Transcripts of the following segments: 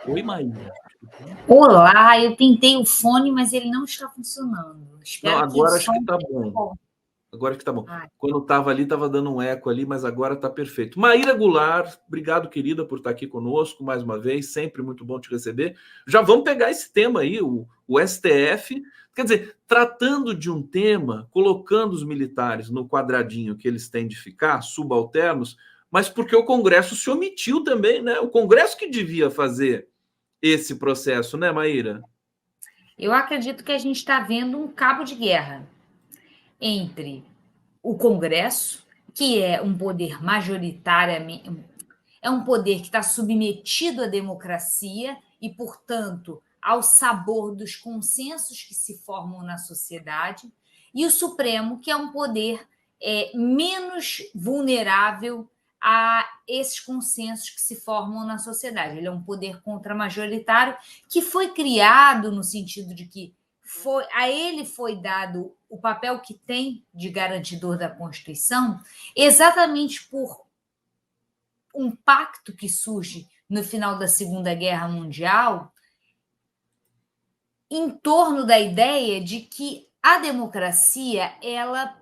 Oi, Maíra. Olá, eu tentei o fone, mas ele não está funcionando. Não, Espero que o agora acho som que tá esteja bom. bom. Agora que tá bom. Ai, Quando estava ali, estava dando um eco ali, mas agora tá perfeito. Maíra Goulart, obrigado, querida, por estar aqui conosco mais uma vez. Sempre muito bom te receber. Já vamos pegar esse tema aí, o STF. Quer dizer, tratando de um tema, colocando os militares no quadradinho que eles têm de ficar, subalternos, mas porque o Congresso se omitiu também, né? O Congresso que devia fazer esse processo, né, Maíra? eu acredito que a gente está vendo um cabo de guerra entre o Congresso, que é um poder majoritariamente, é um poder que está submetido à democracia e, portanto, ao sabor dos consensos que se formam na sociedade, e o Supremo, que é um poder menos vulnerável a esses consensos que se formam na sociedade. Ele é um poder contramajoritário que foi criado no sentido de que a ele foi dado o papel que tem de garantidor da Constituição, exatamente por um pacto que surge no final da Segunda Guerra Mundial em torno da ideia de que a democracia ela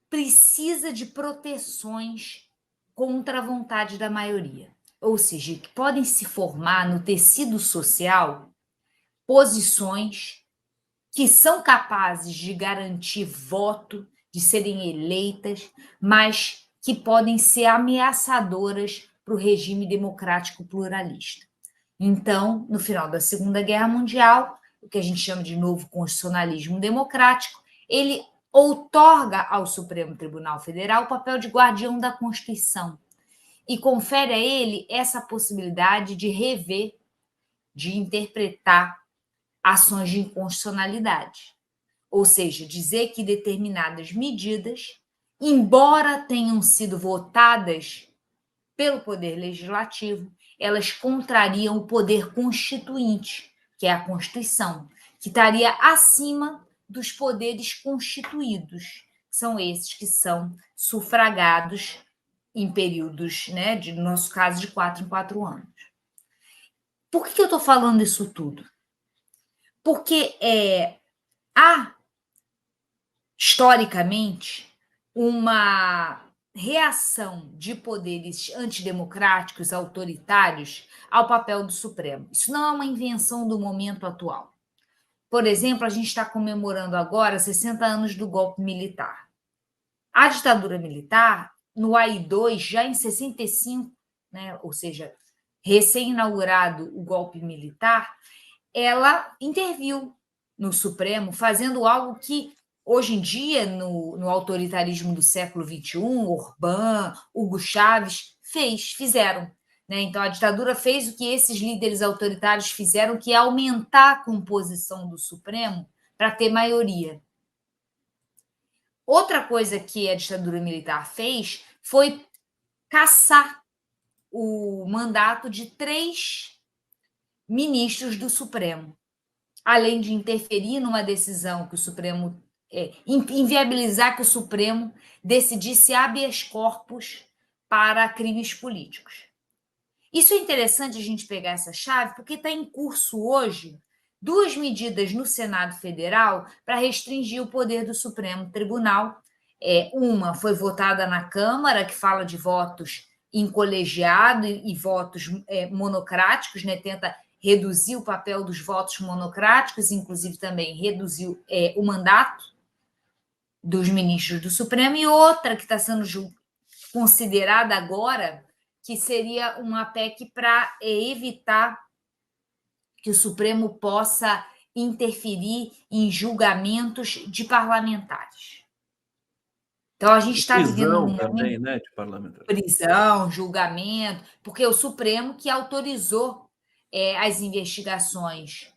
precisa de proteções contra a vontade da maioria, ou seja, que podem se formar no tecido social posições que são capazes de garantir voto, de serem eleitas, mas que podem ser ameaçadoras para o regime democrático pluralista. Então, no final da Segunda Guerra Mundial, o que a gente chama de novo constitucionalismo democrático, ele outorga ao Supremo Tribunal Federal o papel de guardião da Constituição e confere a ele essa possibilidade de rever, de interpretar ações de inconstitucionalidade. Ou seja, dizer que determinadas medidas, embora tenham sido votadas pelo Poder Legislativo, elas contrariam o poder constituinte, que é a Constituição, que estaria acima dos poderes constituídos, são esses que são sufragados em períodos, né, no nosso caso, de 4 em 4 anos. Por que eu estou falando isso tudo? Porque há, historicamente, uma reação de poderes antidemocráticos, autoritários, ao papel do Supremo. Isso não é uma invenção do momento atual. Por exemplo, a gente está comemorando agora 60 anos do golpe militar. A ditadura militar, no AI-2, já em 65, né, ou seja, recém-inaugurado o golpe militar, ela interviu no Supremo, fazendo algo que, hoje em dia, no autoritarismo do século XXI, Orbán, Hugo Chávez fizeram. Né? Então, a ditadura fez o que esses líderes autoritários fizeram, que é aumentar a composição do Supremo para ter maioria. Outra coisa que a ditadura militar fez foi cassar o mandato de 3 ministros do Supremo, além de interferir numa decisão que o Supremo inviabilizar que o Supremo decidisse habeas corpus para crimes políticos. Isso é interessante a gente pegar essa chave, porque está em curso hoje 2 medidas no Senado Federal para restringir o poder do Supremo Tribunal. Uma foi votada na Câmara, que fala de votos em colegiado e votos monocráticos, né? Tenta reduzir o papel dos votos monocráticos, inclusive também reduziu o mandato dos ministros do Supremo, e outra que está sendo considerada agora, que seria uma PEC para evitar que o Supremo possa interferir em julgamentos de parlamentares. Então, a gente está vivendo um Prisão momento também, de né, de parlamentar. prisão, julgamento, porque o Supremo que autorizou as investigações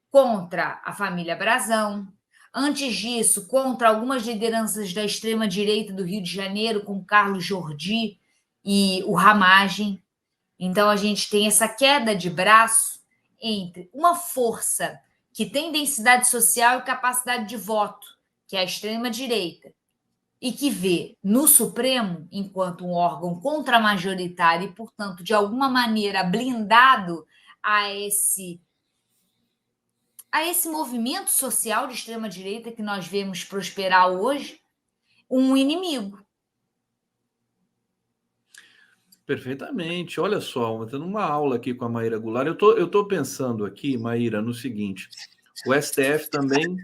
contra a família Brazão, antes disso, contra algumas lideranças da extrema-direita do Rio de Janeiro, como Carlos Jordi e o Ramagem. Então, a gente tem essa queda de braço entre uma força que tem densidade social e capacidade de voto, que é a extrema-direita, e que vê no Supremo, enquanto um órgão contramajoritário e, portanto, de alguma maneira blindado a esse movimento social de extrema-direita que nós vemos prosperar hoje, um inimigo. Perfeitamente. Olha só, tendo uma aula aqui com a Maíra Goulart. Eu tô pensando aqui, Maíra, no seguinte: o STF também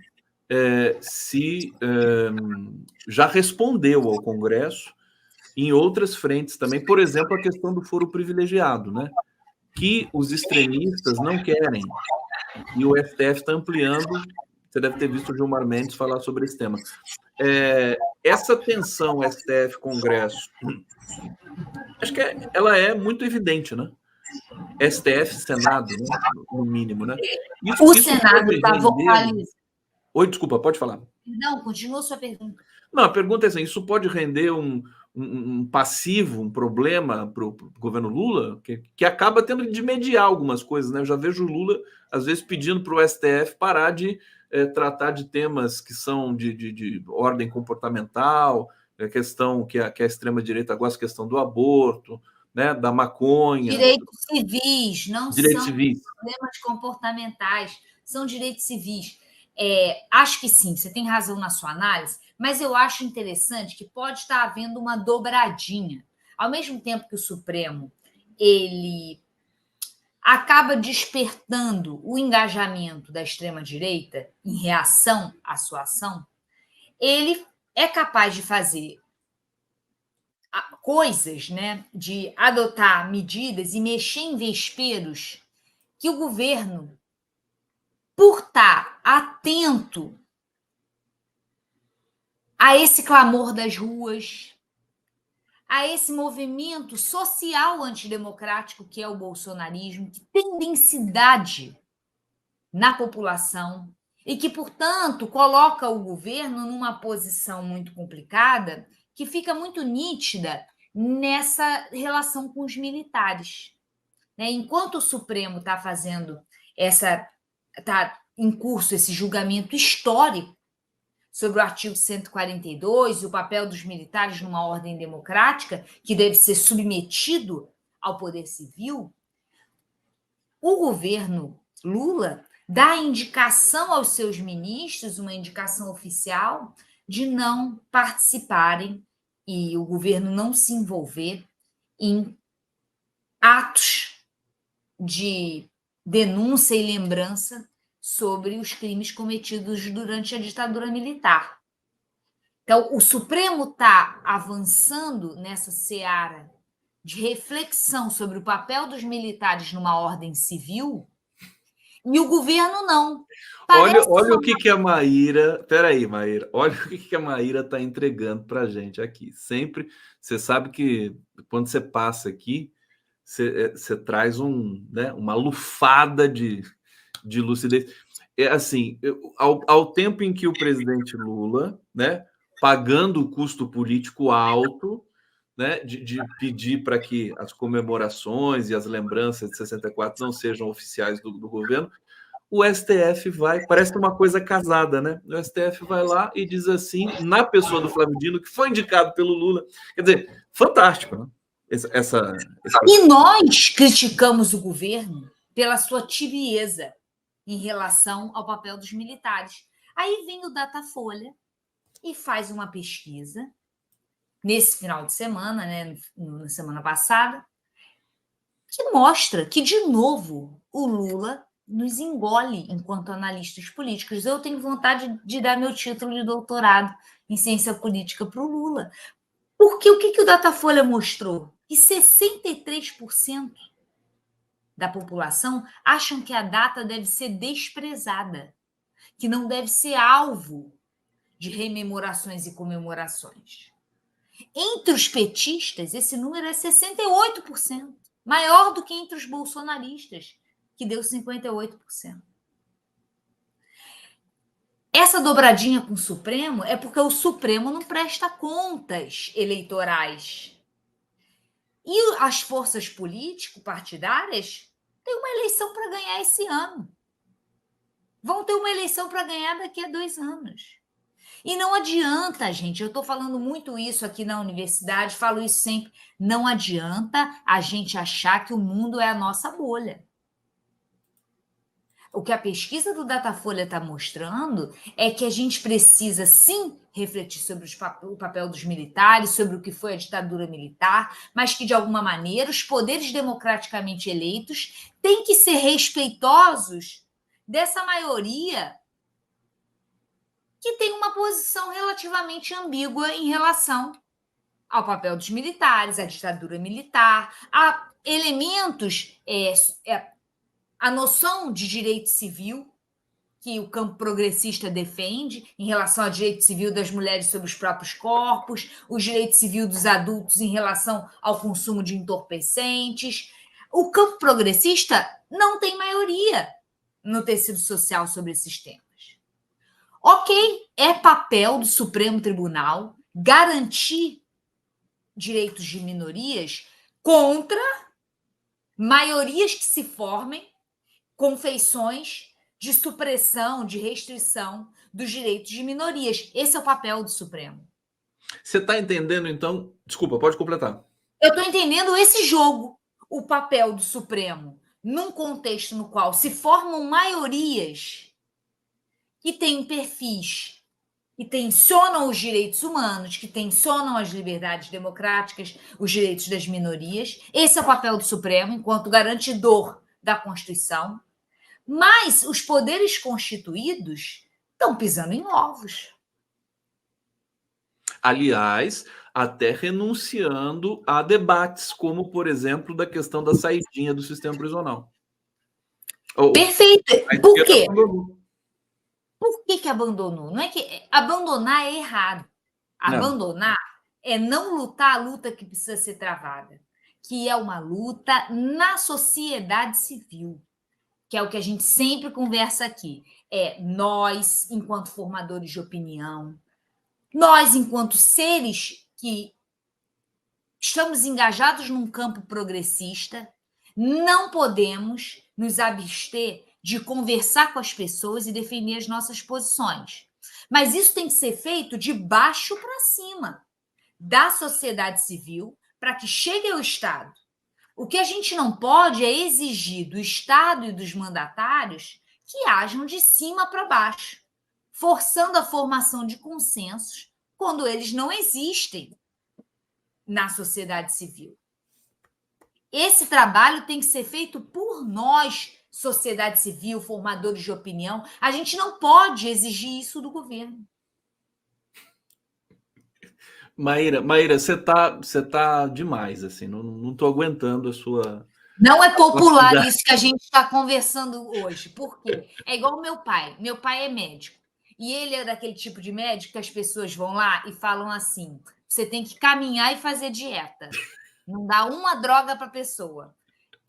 já respondeu ao Congresso em outras frentes também, por exemplo, a questão do foro privilegiado, né? Que os extremistas não querem. E o STF está ampliando. Você deve ter visto o Gilmar Mendes falar sobre esse tema. Essa tensão STF-Congresso, acho que ela é muito evidente, né? STF, Senado, né? No mínimo, né? O Isso Senado pode está render. vocalizando. Oi, desculpa, pode falar. Não, continua sua pergunta. Não, a pergunta é assim: isso pode render um passivo, um problema para o governo Lula, que acaba tendo de mediar algumas coisas, né? Eu já vejo o Lula, às vezes, pedindo para o STF parar de tratar de temas que são de ordem comportamental, a questão que a extrema-direita gosta, a questão do aborto, né? Da maconha, Direitos civis não direitos são civis. problemas comportamentais, são direitos civis. Acho que sim, você tem razão na sua análise, mas eu acho interessante que pode estar havendo uma dobradinha. Ao mesmo tempo que o Supremo ele acaba despertando o engajamento da extrema-direita em reação à sua ação, ele é capaz de fazer coisas, né, de adotar medidas e mexer em vesperos que o governo, por estar atento a esse clamor das ruas, a esse movimento social antidemocrático que é o bolsonarismo, que tem densidade na população e que, portanto, coloca o governo numa posição muito complicada, que fica muito nítida nessa relação com os militares. Enquanto o Supremo está fazendo está em curso esse julgamento histórico sobre o artigo 142 e o papel dos militares numa ordem democrática que deve ser submetido ao poder civil, o governo Lula dá indicação aos seus ministros, uma indicação oficial, de não participarem e o governo não se envolver em atos de denúncia e lembrança sobre os crimes cometidos durante a ditadura militar. Então, o Supremo está avançando nessa seara de reflexão sobre o papel dos militares numa ordem civil e o governo não. Olha o que a Maíra. Peraí, Maíra. Olha o que a Maíra está entregando para a gente aqui. Sempre. Você sabe que quando você passa aqui, você traz né, uma lufada de lucidez. É assim, ao tempo em que o presidente Lula, né, pagando o custo político alto, né, de pedir para que as comemorações e as lembranças de 64 não sejam oficiais do governo, o STF vai, parece uma coisa casada, né? O STF vai lá e diz assim, na pessoa do Flávio Dino, que foi indicado pelo Lula. Quer dizer, fantástico, né? E nós criticamos o governo pela sua tibieza em relação ao papel dos militares. Aí vem o Datafolha e faz uma pesquisa nesse final de semana, né, na semana passada, que mostra que, de novo, o Lula nos engole enquanto analistas políticos. Eu tenho vontade de dar meu título de doutorado em ciência política para o Lula. Porque o que o Datafolha mostrou? Que 63% da população acham que a data deve ser desprezada, que não deve ser alvo de rememorações e comemorações. Entre os petistas, esse número é 68%, maior do que entre os bolsonaristas, que deu 58%. Essa dobradinha com o Supremo é porque o Supremo não presta contas eleitorais. E as forças político-partidárias têm uma eleição para ganhar esse ano. Vão ter uma eleição para ganhar daqui a 2 anos. E não adianta, gente, eu estou falando muito isso aqui na universidade, falo isso sempre, não adianta a gente achar que o mundo é a nossa bolha. O que a pesquisa do Datafolha está mostrando é que a gente precisa, sim, refletir sobre o papel dos militares, sobre o que foi a ditadura militar, mas que, de alguma maneira, os poderes democraticamente eleitos têm que ser respeitosos dessa maioria que tem uma posição relativamente ambígua em relação ao papel dos militares, à ditadura militar, a elementos, a noção de direito civil que o campo progressista defende em relação ao direito civil das mulheres sobre os próprios corpos, o direito civil dos adultos em relação ao consumo de entorpecentes. O campo progressista não tem maioria no tecido social sobre esses temas. Ok, é papel do Supremo Tribunal garantir direitos de minorias contra maiorias que se formem com feições de supressão, de restrição dos direitos de minorias. Esse é o papel do Supremo. Você está entendendo, então? Desculpa, pode completar. Eu estou entendendo esse jogo, o papel do Supremo, num contexto no qual se formam maiorias que têm perfis que tensionam os direitos humanos, que tensionam as liberdades democráticas, os direitos das minorias. Esse é o papel do Supremo, enquanto garantidor da Constituição. Mas os poderes constituídos estão pisando em ovos. Aliás, até renunciando a debates, como, por exemplo, da questão da saidinha do sistema prisional. Perfeito. Por quê? Abandonou. Por que abandonou? Não é que abandonar é errado. Abandonar é não lutar a luta que precisa ser travada, que é uma luta na sociedade civil, que é o que a gente sempre conversa aqui. É nós, enquanto formadores de opinião, nós, enquanto seres que estamos engajados num campo progressista, não podemos nos abster de conversar com as pessoas e defender as nossas posições. Mas isso tem que ser feito de baixo para cima, da sociedade civil, para que chegue ao Estado. O que a gente não pode é exigir do Estado e dos mandatários que ajam de cima para baixo, forçando a formação de consensos quando eles não existem na sociedade civil. Esse trabalho tem que ser feito por nós, sociedade civil, formadores de opinião. A gente não pode exigir isso do governo. Maíra, você tá demais, assim, não tô aguentando a sua... Não é popular isso que a gente está conversando hoje. Por quê? É igual o meu pai. Meu pai é médico. E ele é daquele tipo de médico que as pessoas vão lá e falam assim: você tem que caminhar e fazer dieta. Não dá uma droga para a pessoa.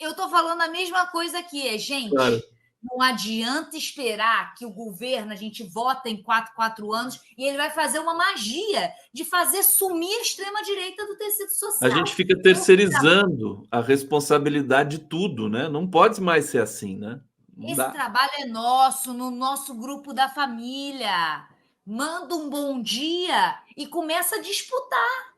Eu estou falando a mesma coisa aqui, gente. Claro. Não adianta esperar que o governo, a gente vota em 4 anos, e ele vai fazer uma magia de fazer sumir a extrema-direita do tecido social. A gente fica terceirizando a responsabilidade de tudo, né? Não pode mais ser assim, né? Esse trabalho é nosso, no nosso grupo da família. Manda um bom dia e começa a disputar.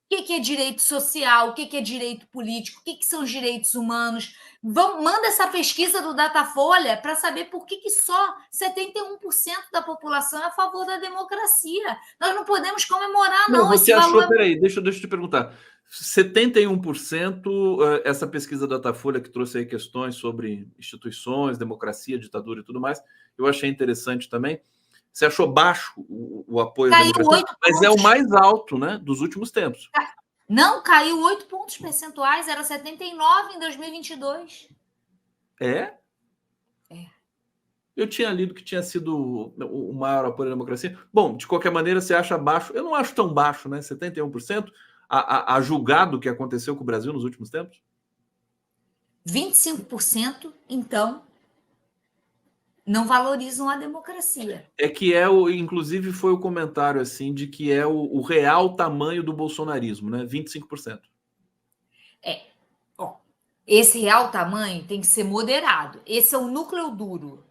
O que é direito social? O que é direito político? O que são os direitos humanos? Manda essa pesquisa do Datafolha para saber por que só 71% da população é a favor da democracia. Nós não podemos comemorar, não. Você achou, peraí, deixa eu te perguntar. 71%, essa pesquisa da Datafolha que trouxe aí questões sobre instituições, democracia, ditadura e tudo mais, eu achei interessante também. Você achou baixo o apoio à democracia? Mas é o mais alto, né, dos últimos tempos. Não, caiu 8 pontos percentuais, era 79 em 2022. É? É. Eu tinha lido que tinha sido o maior apoio à democracia. Bom, de qualquer maneira, você acha baixo. Eu não acho tão baixo, né? 71%, a julgar do que aconteceu com o Brasil nos últimos tempos? 25%, então, não valorizam a democracia. É que inclusive foi o comentário assim de que é o real tamanho do bolsonarismo, né? 25%. Esse real tamanho tem que ser moderado. Esse é o núcleo duro.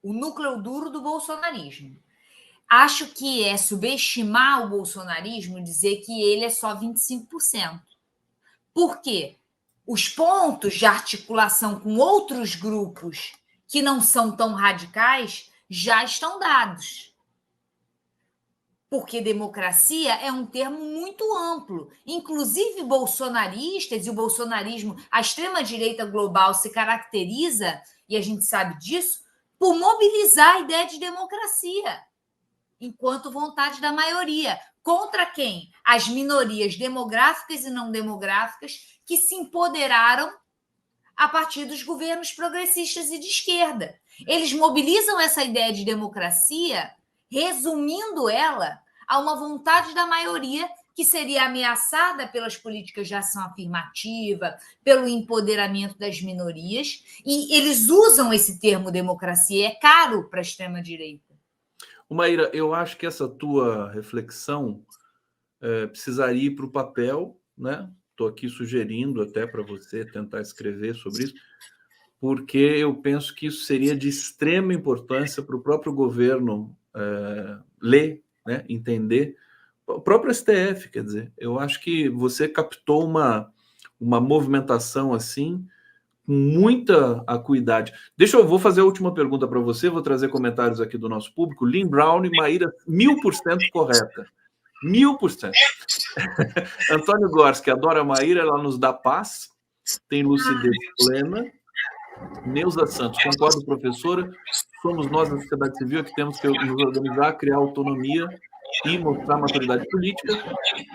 O núcleo duro do bolsonarismo. acho que é subestimar o bolsonarismo dizer que ele é só 25%. Por quê? Os pontos de articulação com outros grupos que não são tão radicais já estão dados. Porque democracia é um termo muito amplo. Inclusive, bolsonaristas e o bolsonarismo, a extrema-direita global se caracteriza, e a gente sabe disso, por mobilizar a ideia de democracia enquanto vontade da maioria. Contra quem? As minorias demográficas e não demográficas que se empoderaram a partir dos governos progressistas e de esquerda. Eles mobilizam essa ideia de democracia, resumindo ela a uma vontade da maioria que seria ameaçada pelas políticas de ação afirmativa, pelo empoderamento das minorias, e eles usam esse termo democracia, é caro para a extrema-direita. Maíra, eu acho que essa tua reflexão precisaria ir para o papel, né? Estou aqui sugerindo até para você tentar escrever sobre isso, porque eu penso que isso seria de extrema importância para o próprio governo ler, né? Entender. O próprio STF, quer dizer, eu acho que você captou uma movimentação assim, com muita acuidade. Vou fazer a última pergunta para você, vou trazer comentários aqui do nosso público. Lynn Brown e Maíra, 1000% correta. 1000%. Antônio Gorski, adora a Maíra, ela nos dá paz, tem lucidez plena. Neuza Santos, concordo, professora. Somos nós, da sociedade civil, que temos que nos organizar, criar autonomia e mostrar maturidade política.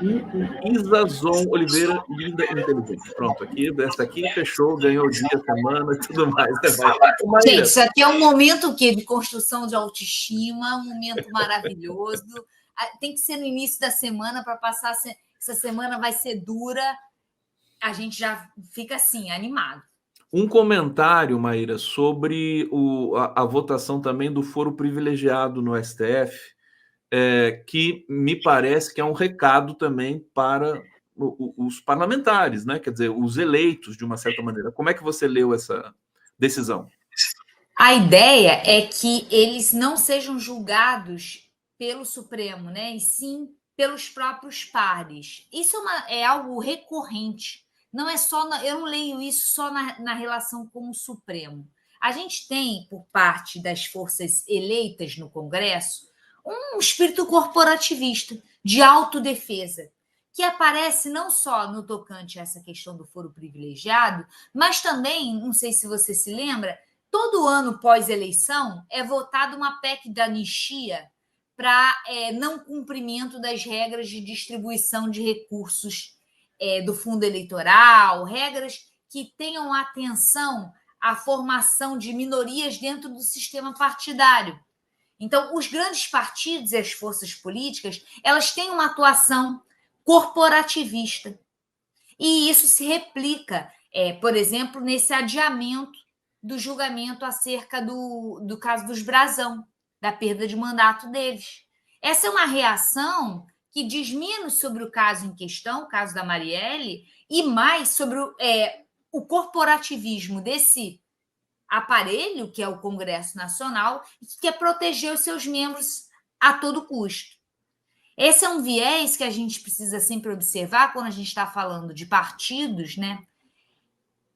E Isazon Oliveira, linda e inteligente. Pronto, essa aqui fechou, ganhou o dia, semana e tudo mais. Gente, isso aqui é um momento de construção de autoestima, um momento maravilhoso. Tem que ser no início da semana para passar. Essa semana vai ser dura. A gente já fica assim, animado. Um comentário, Maíra, sobre a votação também do foro privilegiado no STF, que me parece que é um recado também para os parlamentares, né? Quer dizer, os eleitos, de uma certa maneira. Como é que você leu essa decisão? A ideia é que eles não sejam julgados pelo Supremo, né? E sim pelos próprios pares. Isso é algo recorrente. Não é só eu não leio isso só na relação com o Supremo. A gente tem, por parte das forças eleitas no Congresso, um espírito corporativista de autodefesa, que aparece não só no tocante a essa questão do foro privilegiado, mas também, não sei se você se lembra, todo ano pós-eleição é votada uma PEC da anistia para não cumprimento das regras de distribuição de recursos do fundo eleitoral, regras que tenham atenção à formação de minorias dentro do sistema partidário. Então, os grandes partidos e as forças políticas, elas têm uma atuação corporativista. E isso se replica, por exemplo, nesse adiamento do julgamento acerca do caso dos Brazão, da perda de mandato deles. Essa é uma reação que diz menos sobre o caso em questão, o caso da Marielle, e mais sobre o corporativismo desse aparelho, que é o Congresso Nacional, e que quer proteger os seus membros a todo custo. Esse é um viés que a gente precisa sempre observar quando a gente está falando de partidos, né?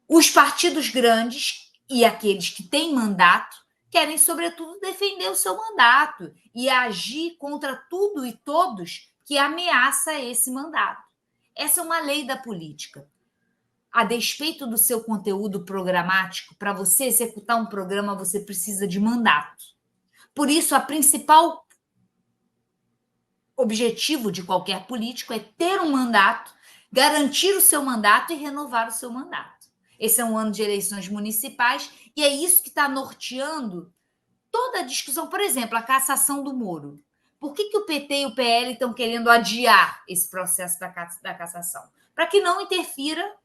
Os partidos grandes e aqueles que têm mandato querem, sobretudo, defender o seu mandato e agir contra tudo e todos que ameaça esse mandato. Essa é uma lei da política. A despeito do seu conteúdo programático, para você executar um programa, você precisa de mandato. Por isso, a principal objetivo de qualquer político é ter um mandato, garantir o seu mandato e renovar o seu mandato. Esse é um ano de eleições municipais e é isso que está norteando toda a discussão. Por exemplo, a cassação do Moro. Por que o PT e o PL estão querendo adiar esse processo da cassação? Para que não interfira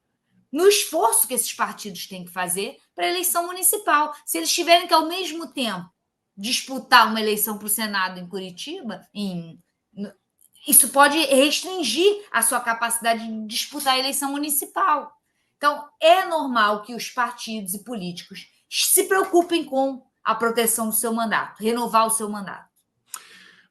no esforço que esses partidos têm que fazer para a eleição municipal. Se eles tiverem que, ao mesmo tempo, disputar uma eleição para o Senado em Curitiba, isso pode restringir a sua capacidade de disputar a eleição municipal. Então, é normal que os partidos e políticos se preocupem com a proteção do seu mandato, renovar o seu mandato.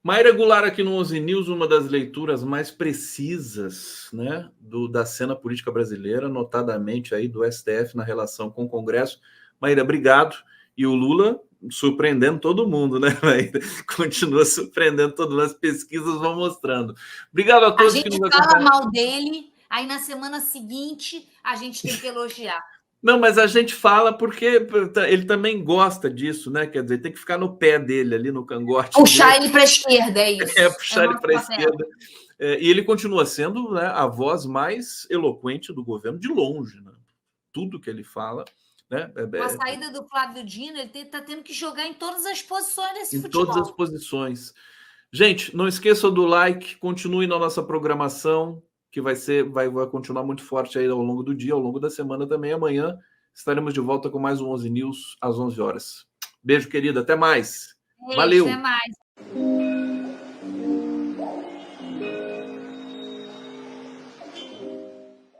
Mayra Goulart aqui no 11 News, uma das leituras mais precisas, né, da cena política brasileira, notadamente aí do STF na relação com o Congresso. Mayra, obrigado. E o Lula surpreendendo todo mundo, né, Mayra? Continua surpreendendo todo mundo, as pesquisas vão mostrando. Obrigado a todos que nos acompanham. A gente fala mal dele, aí na semana seguinte a gente tem que elogiar. Não, mas a gente fala porque ele também gosta disso, né? Quer dizer, tem que ficar no pé dele, ali no cangote. Puxar ele para a esquerda, é isso. Puxar ele para a esquerda. E ele continua sendo, né, a voz mais eloquente do governo, de longe, né? Tudo que ele fala. Né? Com a saída do Flávio Dino, ele está tendo que jogar em todas as posições desse futebol. Em todas as posições. Gente, não esqueça do like, continue na nossa programação, que vai continuar muito forte aí ao longo do dia, ao longo da semana também. Amanhã estaremos de volta com mais um 11 News às 11 horas. Beijo, querida. Até mais. Beijo, Valeu. Até mais.